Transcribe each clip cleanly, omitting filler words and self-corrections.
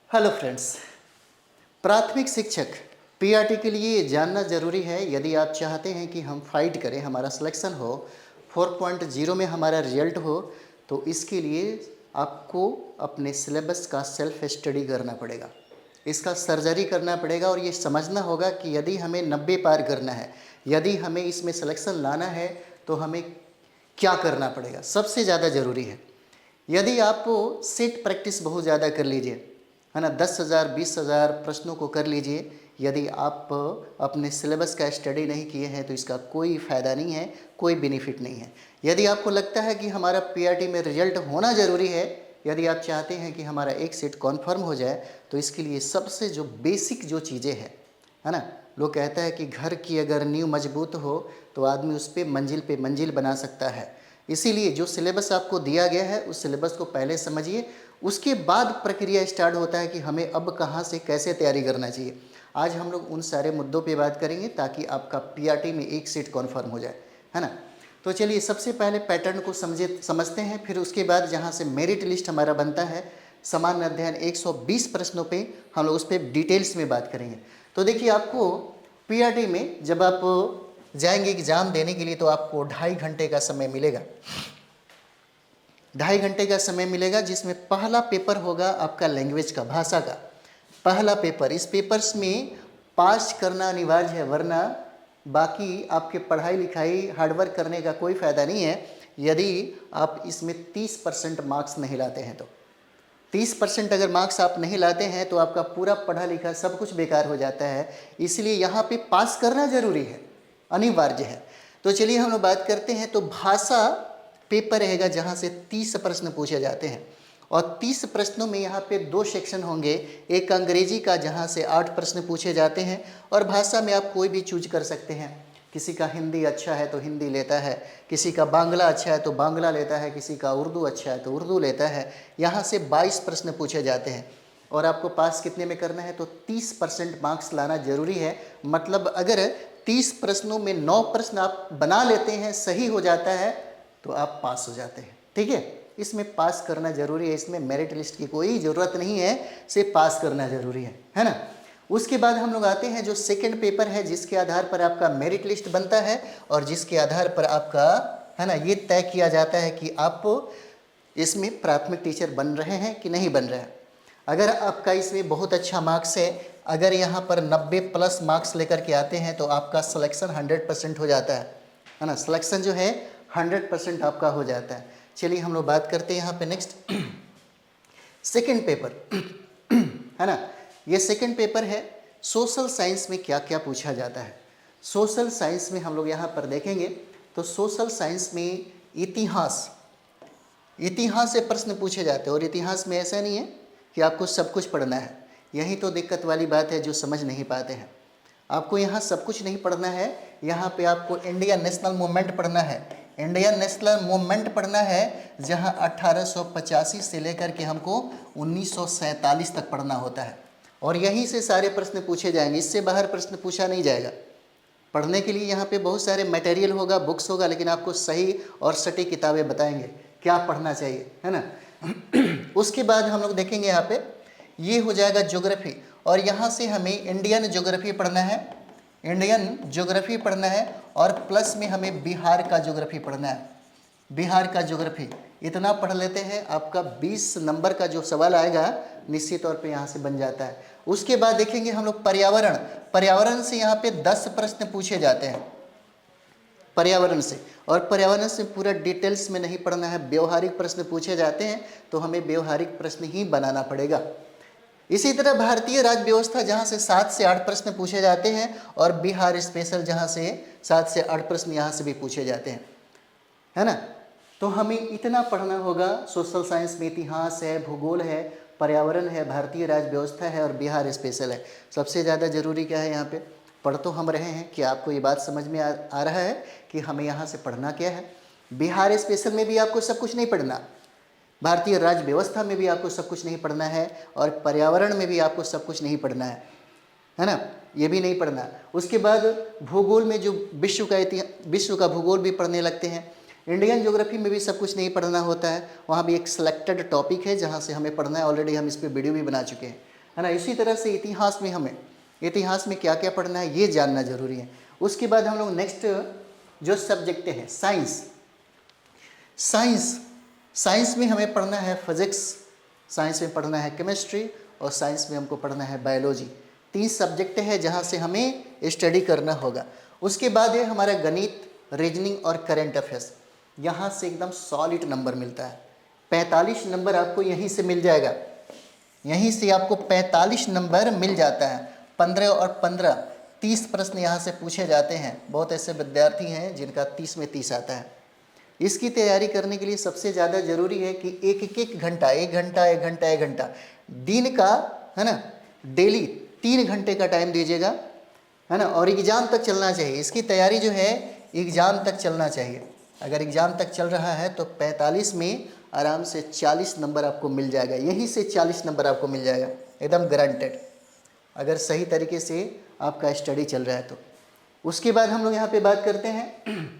Hello friends, प्राथमिक शिक्षक PRT के लिए ये जानना ज़रूरी है। यदि आप चाहते हैं कि हम फाइट करें, हमारा सिलेक्शन हो, 4.0 में हमारा रिजल्ट हो, तो इसके लिए आपको अपने सिलेबस का सेल्फ स्टडी करना पड़ेगा, इसका सर्जरी करना पड़ेगा और ये समझना होगा कि यदि हमें 90 पार करना है, यदि हमें इसमें सिलेक्शन लाना है, तो हमें क्या करना पड़ेगा। सबसे ज़्यादा ज़रूरी है, यदि आप सेट प्रैक्टिस बहुत ज़्यादा कर लीजिए, है ना, 10,000 20,000 प्रश्नों को कर लीजिए, यदि आप अपने सिलेबस का स्टडी नहीं किए हैं तो इसका कोई फ़ायदा नहीं है, कोई बेनिफिट नहीं है। यदि आपको लगता है कि हमारा पीआरटी में रिजल्ट होना ज़रूरी है, यदि आप चाहते हैं कि हमारा एक सेट कॉन्फर्म हो जाए, तो इसके लिए सबसे जो बेसिक जो चीज़ें हैं, है ना, लोग कहता है कि घर की अगर नींव मजबूत हो तो आदमी उस पर मंजिल बना सकता है। इसीलिए जो सिलेबस आपको दिया गया है उस सिलेबस को पहले समझिए, उसके बाद प्रक्रिया स्टार्ट होता है कि हमें अब कहाँ से कैसे तैयारी करना चाहिए। आज हम लोग उन सारे मुद्दों पे बात करेंगे ताकि आपका पीआरटी में एक सीट कन्फर्म हो जाए, है ना। तो चलिए सबसे पहले पैटर्न को समझते हैं, फिर उसके बाद जहाँ से मेरिट लिस्ट हमारा बनता है, सामान्य अध्ययन 120 प्रश्नों पे हम लोग उस पर डिटेल्स में बात करेंगे। तो देखिए, आपको पीआरटी में जब आप जाएंगे एग्ज़ाम देने के लिए तो आपको 2.5 घंटे का समय मिलेगा। 2.5 घंटे का समय मिलेगा, जिसमें पहला पेपर होगा आपका लैंग्वेज का, भाषा का पहला पेपर। इस पेपर्स में पास करना अनिवार्य है, वरना बाकी आपके पढ़ाई लिखाई हार्डवर्क करने का कोई फ़ायदा नहीं है। यदि आप इसमें 30% मार्क्स नहीं लाते हैं तो 30% अगर मार्क्स आप नहीं लाते हैं तो आपका पूरा पढ़ा लिखा सब कुछ बेकार हो जाता है। इसलिए यहाँ पे पास करना ज़रूरी है, अनिवार्य है। तो चलिए हम लोग बात करते हैं। तो भाषा पेपर रहेगा जहाँ से 30 प्रश्न पूछे जाते हैं, और 30 प्रश्नों में यहाँ पे 2 सेक्शन होंगे। एक अंग्रेजी का जहाँ से 8 प्रश्न पूछे जाते हैं, और भाषा में आप कोई भी चूज कर सकते हैं। किसी का हिंदी अच्छा है तो हिंदी लेता है, किसी का बांग्ला अच्छा है तो बांग्ला लेता है, किसी का उर्दू अच्छा है तो उर्दू लेता है। यहाँ से 22 प्रश्न पूछे जाते हैं, और आपको पास कितने में करना है तो 30% मार्क्स लाना जरूरी है। मतलब अगर 30 प्रश्नों में 9 प्रश्न आप बना लेते हैं, सही हो जाता है, तो आप पास हो जाते हैं। ठीक है, इसमें पास करना जरूरी है, इसमें मेरिट लिस्ट की कोई ज़रूरत नहीं है, सिर्फ पास करना जरूरी है ना। उसके बाद हम लोग आते हैं जो सेकंड पेपर है, जिसके आधार पर आपका मेरिट लिस्ट बनता है, और जिसके आधार पर आपका, है ना, ये तय किया जाता है कि आप इसमें प्राथमिक टीचर बन रहे हैं कि नहीं बन रहे हैं। अगर आपका इसमें बहुत अच्छा मार्क्स है, अगर यहाँ पर 90+ मार्क्स लेकर के आते हैं, तो आपका सिलेक्शन 100% हो जाता है ना। सिलेक्शन जो है 100% आपका हो जाता है। चलिए हम लोग बात करते हैं यहाँ पे नेक्स्ट सेकंड पेपर है ना। ये सेकंड पेपर है, सोशल साइंस में क्या क्या पूछा जाता है। सोशल साइंस में हम लोग यहाँ पर देखेंगे तो सोशल साइंस में इतिहास से प्रश्न पूछे जाते हैं। और इतिहास में ऐसा नहीं है कि आपको सब कुछ पढ़ना है, यही तो दिक्कत वाली बात है जो समझ नहीं पाते हैं। आपको यहाँ सब कुछ नहीं पढ़ना है, यहाँ पे आपको इंडियन नेशनल मूवमेंट पढ़ना है। इंडियन नेशनल मूवमेंट पढ़ना है, जहाँ 1885 से लेकर के हमको 1947 तक पढ़ना होता है, और यहीं से सारे प्रश्न पूछे जाएंगे, इससे बाहर प्रश्न पूछा नहीं जाएगा। पढ़ने के लिए यहाँ पे बहुत सारे मटेरियल होगा, बुक्स होगा, लेकिन आपको सही और सटीक किताबें बताएंगे क्या पढ़ना चाहिए, है ना। उसके बाद हम लोग देखेंगे यहाँ पे, ये हो जाएगा ज्योग्राफी, और यहाँ से हमें इंडियन ज्योग्राफी पढ़ना है, इंडियन ज्योग्राफी पढ़ना है, और प्लस में हमें बिहार का ज्योग्राफी पढ़ना है। बिहार का ज्योग्राफी इतना पढ़ लेते हैं, आपका 20 नंबर का जो सवाल आएगा निश्चित तौर पे यहाँ से बन जाता है। उसके बाद देखेंगे हम लोग पर्यावरण से यहाँ पे 10 प्रश्न पूछे जाते हैं पर्यावरण से, और पर्यावरण से पूरा डिटेल्स में नहीं पढ़ना है, व्यवहारिक प्रश्न पूछे जाते हैं, तो हमें व्यवहारिक प्रश्न ही बनाना पड़ेगा। इसी तरह भारतीय राज्य व्यवस्था, जहाँ से 7 से 8 प्रश्न पूछे जाते हैं, और बिहार स्पेशल, जहाँ से 7 से 8 प्रश्न यहाँ से भी पूछे जाते हैं, है ना। तो हमें इतना पढ़ना होगा। सोशल साइंस में इतिहास है, भूगोल है, पर्यावरण है, भारतीय राज्य व्यवस्था है, और बिहार स्पेशल है। सबसे ज़्यादा ज़रूरी क्या है यहाँ पे, पढ़ तो हम रहे हैं, कि आपको ये बात समझ में आ रहा है कि हमें यहाँ से पढ़ना क्या है। बिहार स्पेशल में भी आपको सब कुछ नहीं पढ़ना, भारतीय राज्य व्यवस्था में भी आपको सब कुछ नहीं पढ़ना है, और पर्यावरण में भी आपको सब कुछ नहीं पढ़ना है ना, ये भी नहीं पढ़ना। उसके बाद भूगोल में जो विश्व का भूगोल भी पढ़ने लगते हैं। इंडियन ज्योग्राफी में भी सब कुछ नहीं पढ़ना होता है, वहाँ भी एक सिलेक्टेड टॉपिक है जहाँ से हमें पढ़ना है। ऑलरेडी हम इस पर वीडियो भी बना चुके हैं, है ना। इसी तरह से इतिहास में हमें इतिहास में क्या क्या पढ़ना है ये जानना जरूरी है। उसके बाद हम लोग नेक्स्ट जो सब्जेक्ट है साइंस, साइंस में हमें पढ़ना है फिजिक्स, साइंस में पढ़ना है केमिस्ट्री और साइंस में हमको पढ़ना है बायोलॉजी। 3 सब्जेक्ट है जहाँ से हमें स्टडी करना होगा। उसके बाद है हमारा गणित, रीजनिंग और करंट अफेयर्स। यहाँ से एकदम सॉलिड नंबर मिलता है, 45 नंबर आपको यहीं से मिल जाएगा, यहीं से आपको 45 नंबर मिल जाता है। 15 और 15 30 प्रश्न यहाँ से पूछे जाते हैं। बहुत ऐसे विद्यार्थी हैं जिनका 30 में 30 आता है। इसकी तैयारी करने के लिए सबसे ज़्यादा ज़रूरी है कि एक घंटा दिन का, है ना, डेली 3 घंटे का टाइम दीजिएगा, है ना। और एग्ज़ाम तक चलना चाहिए। इसकी तैयारी जो है एग्ज़ाम तक चलना चाहिए। अगर एग्ज़ाम तक चल रहा है तो 45 में आराम से 40 नंबर आपको मिल जाएगा, यहीं से 40 नंबर आपको मिल जाएगा, एकदम गारंटेड, अगर सही तरीके से आपका स्टडी चल रहा है तो। उसके बाद हम लोग यहाँ पे बात करते हैं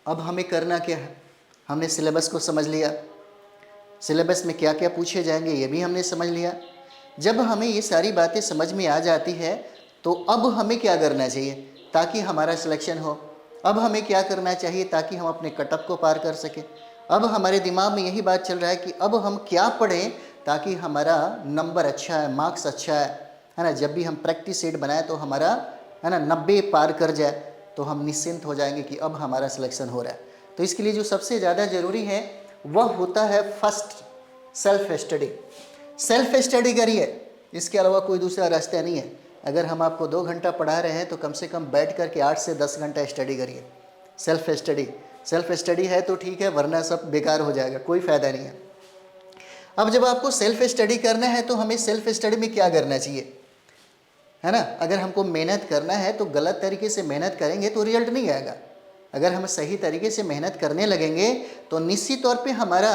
अब हमें करना क्या है। हमने सिलेबस को समझ लिया, सिलेबस में क्या क्या पूछे जाएंगे ये भी हमने समझ लिया। जब हमें ये सारी बातें समझ में आ जाती है तो अब हमें क्या करना चाहिए ताकि हमारा सिलेक्शन हो। अब हमें क्या करना चाहिए ताकि हम अपने कटअप को पार कर सकें। अब हमारे दिमाग में यही बात चल रहा है कि अब हम क्या पढ़ें ताकि हमारा नंबर अच्छा है, मार्क्स अच्छा है ना। जब भी हम प्रैक्टिस सेट बनाए तो हमारा, है ना, 90 पार कर जाए तो हम निश्चिंत हो जाएंगे कि अब हमारा सिलेक्शन हो रहा है। तो इसके लिए जो सबसे ज़्यादा ज़रूरी है वह होता है first self study. Self study करिए, इसके अलावा कोई दूसरा रास्ता नहीं है। अगर हम आपको 2 घंटा पढ़ा रहे हैं तो कम से कम बैठ कर के 8 से 10 घंटा स्टडी करिए। सेल्फ स्टडी है तो ठीक है, वरना सब बेकार हो जाएगा, कोई फ़ायदा नहीं है। अब जब आपको सेल्फ स्टडी करना है तो हमें सेल्फ स्टडी में क्या करना चाहिए, है ना। अगर हमको मेहनत करना है तो गलत तरीके से मेहनत करेंगे तो रिजल्ट नहीं आएगा। अगर हम सही तरीके से मेहनत करने लगेंगे तो निश्चित तौर पे हमारा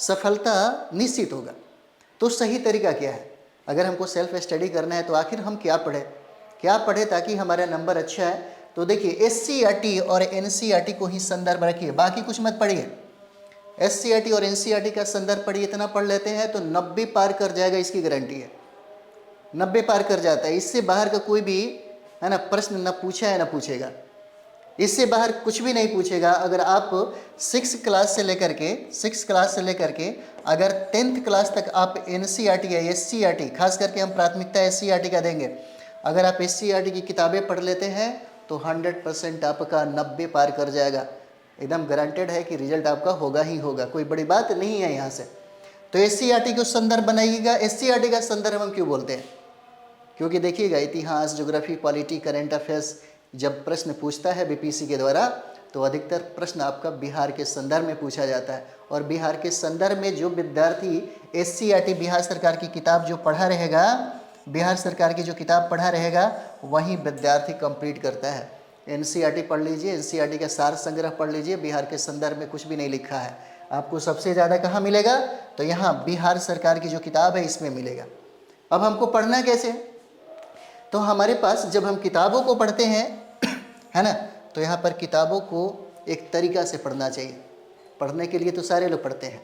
सफलता निश्चित होगा। तो सही तरीका क्या है, अगर हमको सेल्फ स्टडी करना है तो आखिर हम क्या पढ़ें ताकि हमारा नंबर अच्छा है। तो देखिए SCERT और NCERT को ही संदर्भ रखिए, बाकी कुछ मत पढ़िए। SCERT और NCERT का संदर्भ पढ़िए, इतना पढ़ लेते हैं तो 90 पार कर जाएगा, इसकी गारंटी है। 90 पार कर जाता है। इससे बाहर का कोई भी, है ना, प्रश्न न पूछा है न पूछेगा, इससे बाहर कुछ भी नहीं पूछेगा। अगर आप 6 क्लास से लेकर के अगर 10th क्लास तक आप NCERT या SCERT, खास करके हम प्राथमिकता SCERT का देंगे, अगर आप SCERT की किताबें पढ़ लेते हैं तो 100% आपका 90 पार कर जाएगा। एकदम गारंटेड है कि रिजल्ट आपका होगा ही होगा, कोई बड़ी बात नहीं है यहाँ से। तो SCERT को संदर्भ बनाइएगा। SCERT का संदर्भ हम क्यों बोलते हैं, क्योंकि देखिएगा इतिहास, ज्योग्राफी, पॉलिटी, करंट अफेयर्स जब प्रश्न पूछता है BPSC के द्वारा तो अधिकतर प्रश्न आपका बिहार के संदर्भ में पूछा जाता है। और बिहार के संदर्भ में जो विद्यार्थी SCERT बिहार सरकार की किताब जो पढ़ा रहेगा, बिहार सरकार की जो किताब पढ़ा रहेगा वही विद्यार्थी कंप्लीट करता है। NCERT पढ़ लीजिए, NCERT का सार संग्रह पढ़ लीजिए, बिहार के संदर्भ में कुछ भी नहीं लिखा है। आपको सबसे ज़्यादा कहाँ मिलेगा, तो यहाँ बिहार सरकार की जो किताब है इसमें मिलेगा। अब हमको पढ़ना कैसे, तो हमारे पास जब हम किताबों को पढ़ते हैं, है ना, तो यहाँ पर किताबों को एक तरीका से पढ़ना चाहिए। पढ़ने के लिए तो सारे लोग पढ़ते हैं,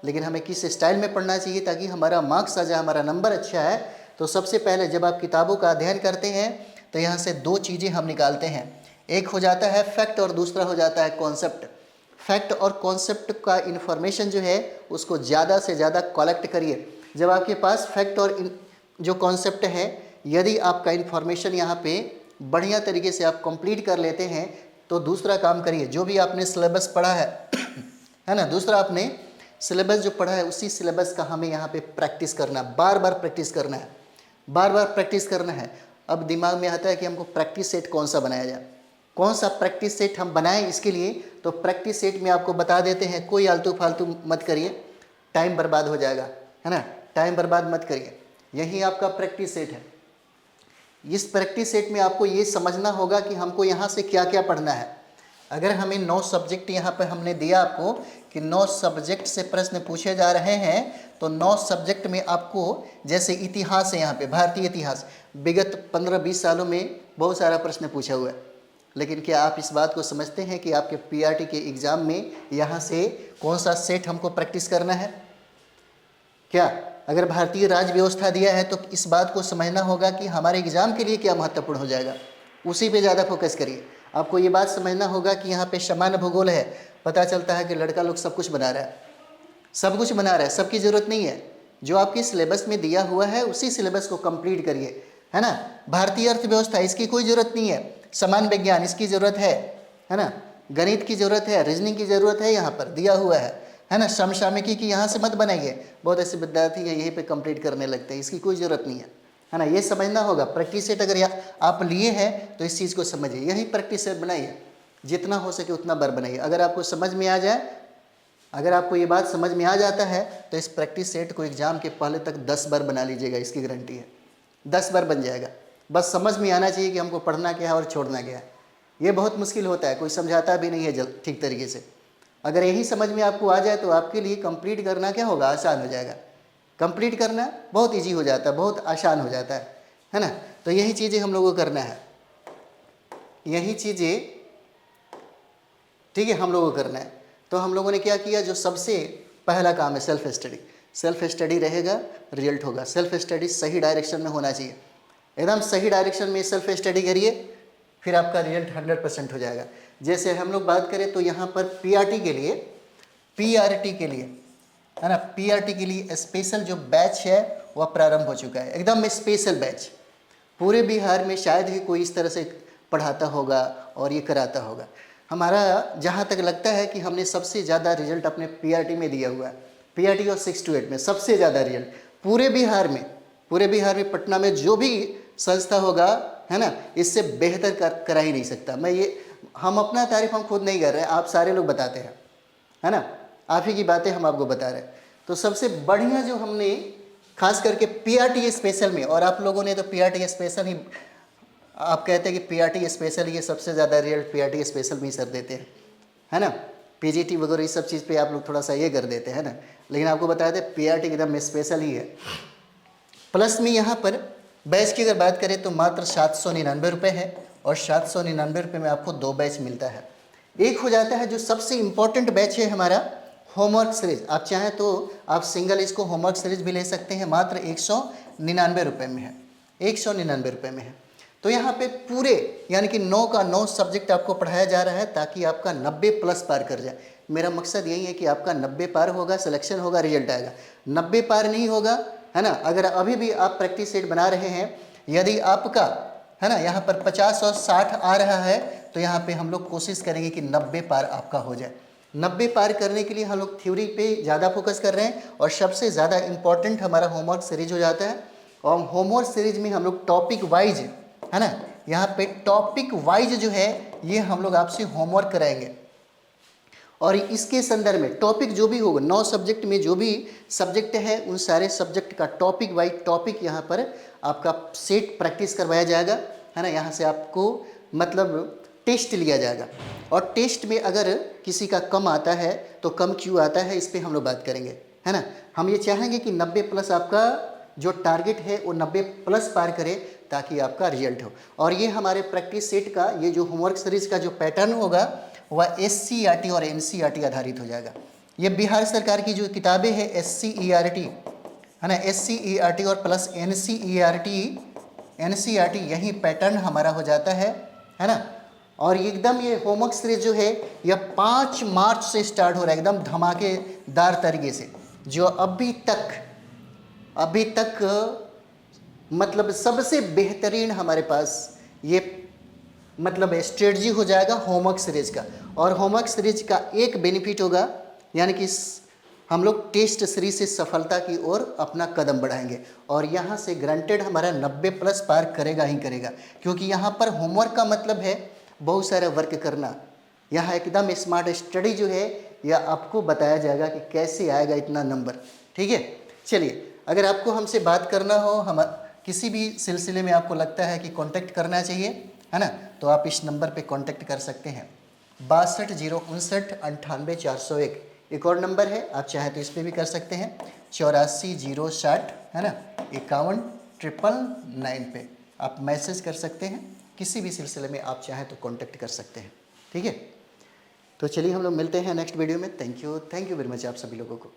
लेकिन हमें किस स्टाइल में पढ़ना चाहिए ताकि हमारा मार्क्स आ जाए, हमारा नंबर अच्छा है। तो सबसे पहले जब आप किताबों का अध्ययन करते हैं तो यहाँ से 2 चीज़ें हम निकालते हैं। एक हो जाता है फैक्ट और दूसरा हो जाता है कॉन्सेप्ट। फैक्ट और कॉन्सेप्ट का इन्फॉर्मेशन जो है उसको ज़्यादा से ज़्यादा कलेक्ट करिए। जब आपके पास फैक्ट और जो कॉन्सेप्ट है, यदि आपका इन्फॉर्मेशन यहाँ पे बढ़िया तरीके से आप कंप्लीट कर लेते हैं तो दूसरा काम करिए, जो भी आपने सिलेबस पढ़ा है ना, दूसरा आपने सिलेबस जो पढ़ा है उसी सिलेबस का हमें यहाँ पे प्रैक्टिस करना, बार बार प्रैक्टिस करना है, बार बार प्रैक्टिस करना है। अब दिमाग में आता है कि हमको प्रैक्टिस सेट कौन सा बनाया जाए, कौन सा प्रैक्टिस सेट हम बनाएं इसके लिए। तो प्रैक्टिस सेट में आपको बता देते हैं, कोई आलतू फालतू मत करिए, टाइम बर्बाद हो जाएगा, है ना, टाइम बर्बाद मत करिए। यही आपका प्रैक्टिस सेट है। इस प्रैक्टिस सेट में आपको ये समझना होगा कि हमको यहाँ से क्या क्या पढ़ना है। अगर हमें 9 सब्जेक्ट यहाँ पर हमने दिया आपको कि 9 सब्जेक्ट से प्रश्न पूछे जा रहे हैं, तो 9 सब्जेक्ट में आपको, जैसे इतिहास है, यहाँ पे भारतीय इतिहास विगत 15-20 सालों में बहुत सारा प्रश्न पूछा हुआ है। लेकिन क्या आप इस बात को समझते हैं कि आपके PRT के एग्ज़ाम में यहाँ से कौन सा सेट हमको प्रैक्टिस करना है? क्या अगर भारतीय राज्य व्यवस्था दिया है तो इस बात को समझना होगा कि हमारे एग्जाम के लिए क्या महत्वपूर्ण हो जाएगा, उसी पे ज़्यादा फोकस करिए। आपको ये बात समझना होगा कि यहाँ पे समान भूगोल है, पता चलता है कि लड़का लोग सब कुछ बना रहा है, सब कुछ बना रहा है, सबकी ज़रूरत नहीं है। जो आपके सिलेबस में दिया हुआ है उसी सिलेबस को कंप्लीट करिए, है ना। भारतीय अर्थव्यवस्था इसकी कोई ज़रूरत नहीं है, समान विज्ञान इसकी ज़रूरत है ना, गणित की ज़रूरत है, रीजनिंग की ज़रूरत है, यहाँ पर दिया हुआ है ना। समसामयिकी की यहाँ से मत बनाइए, बहुत ऐसे विद्यार्थी है यहीं पे कंप्लीट करने लगते हैं, इसकी कोई ज़रूरत नहीं है ना। ये समझना होगा। प्रैक्टिस सेट अगर आप लिए हैं तो इस चीज़ को समझिए, यही प्रैक्टिस सेट बनाइए, जितना हो सके उतना बार बनाइए। अगर आपको समझ में आ जाए, अगर आपको ये बात समझ में आ जाता है तो इस प्रैक्टिस सेट को एग्जाम के पहले तक 10 बार बना लीजिएगा, इसकी गारंटी है, 10 बार बन जाएगा। बस समझ में आना चाहिए कि हमको पढ़ना क्या है और छोड़ना क्या है। ये बहुत मुश्किल होता है, कोई समझाता भी नहीं है ठीक तरीके से। अगर यही समझ में आपको आ जाए तो आपके लिए कंप्लीट करना क्या होगा, आसान हो जाएगा। कंप्लीट करना बहुत ईजी हो जाता है, बहुत आसान हो जाता है ना। तो यही चीज़ें हम लोगों को करना है, यही चीज़ें ठीक है हम लोगों को करना है। तो हम लोगों ने क्या किया, जो सबसे पहला काम है सेल्फ स्टडी। सेल्फ स्टडी रहेगा, रिजल्ट होगा। सेल्फ स्टडी सही डायरेक्शन में होना चाहिए, एकदम सही डायरेक्शन में सेल्फ स्टडी करिए, फिर आपका रिजल्ट 100% हो जाएगा। जैसे हम लोग बात करें तो यहाँ पर पीआरटी के लिए है ना, पीआरटी के लिए स्पेशल जो बैच है वह प्रारंभ हो चुका है, एकदम स्पेशल बैच। पूरे बिहार में शायद ही कोई इस तरह से पढ़ाता होगा और ये कराता होगा। हमारा जहाँ तक लगता है कि हमने सबसे ज़्यादा रिजल्ट अपने पीआरटी में दिया हुआ है, पीआरटी और 6 to 8 में सबसे ज़्यादा रिजल्ट पूरे बिहार में पटना में जो भी संस्था होगा, है ना, इससे बेहतर करा ही नहीं सकता। हम अपना तारीफ हम खुद नहीं कर रहे हैं, आप सारे लोग बताते हैं, है ना, आप ही की बातें हम आपको बता रहे हैं। तो सबसे बढ़िया जो हमने खास करके पीआरटी स्पेशल में, और आप लोगों ने तो पीआरटी स्पेशल ही, आप कहते हैं कि पीआरटी स्पेशल ये सबसे ज़्यादा रिजल्ट पीआरटी स्पेशल में ही सर देते हैं, है ना। पीजीटी वगैरह इस सब चीज़ पे आप लोग थोड़ा सा ये कर देते हैं ना, लेकिन आपको बताया था पीआरटी एकदम स्पेशल ही है। प्लस में यहाँ पर बैच की अगर बात करें तो मात्र 799 रुपये है, और 799 रुपये में आपको 2 बैच मिलता है। एक हो जाता है जो सबसे इम्पोर्टेंट बैच है हमारा होमवर्क सीरीज। आप चाहें तो आप सिंगल इसको होमवर्क सीरीज भी ले सकते हैं, मात्र 199 रुपये में है, 199 रुपये में है। तो यहाँ पे पूरे यानी कि 9 का 9 सब्जेक्ट आपको पढ़ाया जा रहा है ताकि आपका 90+ पार कर जाए। मेरा मकसद यही है कि आपका 90 पार होगा, सिलेक्शन होगा, रिजल्ट आएगा। 90 पार नहीं होगा, है ना, अगर अभी भी आप प्रैक्टिस सेट बना रहे हैं, यदि आपका, है ना, यहाँ पर 50 और 60 आ रहा है तो यहाँ पे हम लोग कोशिश करेंगे कि 90 पार आपका हो जाए। 90 पार करने के लिए हम लोग थ्योरी पे ज़्यादा फोकस कर रहे हैं, और सबसे ज़्यादा इम्पॉर्टेंट हमारा होमवर्क सीरीज हो जाता है। और होमवर्क सीरीज में हम लोग टॉपिक वाइज, है ना, यहाँ पे टॉपिक वाइज जो है ये हम लोग आपसे होमवर्क कराएंगे, और इसके संदर्भ में टॉपिक जो भी होगा 9 सब्जेक्ट में जो भी सब्जेक्ट है उन सारे सब्जेक्ट का टॉपिक वाइज टॉपिक यहाँ पर आपका सेट प्रैक्टिस करवाया जाएगा, है ना। यहाँ से आपको मतलब टेस्ट लिया जाएगा, और टेस्ट में अगर किसी का कम आता है तो कम क्यों आता है इस पर हम लोग बात करेंगे, है ना। हम ये चाहेंगे कि 90+ आपका जो टारगेट है वो 90+ पार करे ताकि आपका रिजल्ट हो। और ये हमारे प्रैक्टिस सेट का ये जो होमवर्क सीरीज का जो पैटर्न होगा वह SCERT और NCERT आधारित हो जाएगा। ये बिहार सरकार की जो किताबें हैं SCERT, है ना, SCERT और प्लस NCERT यही पैटर्न हमारा हो जाता है ना। और एकदम ये होमवर्क सीरीज जो है यह 5 मार्च से स्टार्ट हो रहा है, एकदम धमाकेदार तरीके से, जो अभी तक मतलब सबसे बेहतरीन हमारे पास ये मतलब स्ट्रेटजी हो जाएगा होमवर्क सीरीज का। और होमवर्क सीरीज का एक बेनिफिट होगा, यानी कि हम लोग टेस्ट सीरीज से सफलता की ओर अपना कदम बढ़ाएंगे, और यहाँ से ग्रांटेड हमारा 90+ पार करेगा ही करेगा, क्योंकि यहाँ पर होमवर्क का मतलब है बहुत सारा वर्क करना। यहाँ एकदम स्मार्ट स्टडी जो है यह आपको बताया जाएगा कि कैसे आएगा इतना नंबर, ठीक है। चलिए, अगर आपको हमसे बात करना हो, हम किसी भी सिलसिले में आपको लगता है कि कांटेक्ट करना चाहिए, है ना, तो आप इस नंबर पे कांटेक्ट कर सकते हैं, 62 059 98 401। एक और नंबर है, आप चाहें तो इस पर भी कर सकते हैं, 84 060, है ना, 51 999 पे आप मैसेज कर सकते हैं। किसी भी सिलसिले में आप चाहें तो कांटेक्ट कर सकते हैं, ठीक है। तो चलिए हम लोग मिलते हैं नेक्स्ट वीडियो में। थैंक यू वेरी मच आप सभी लोगों को।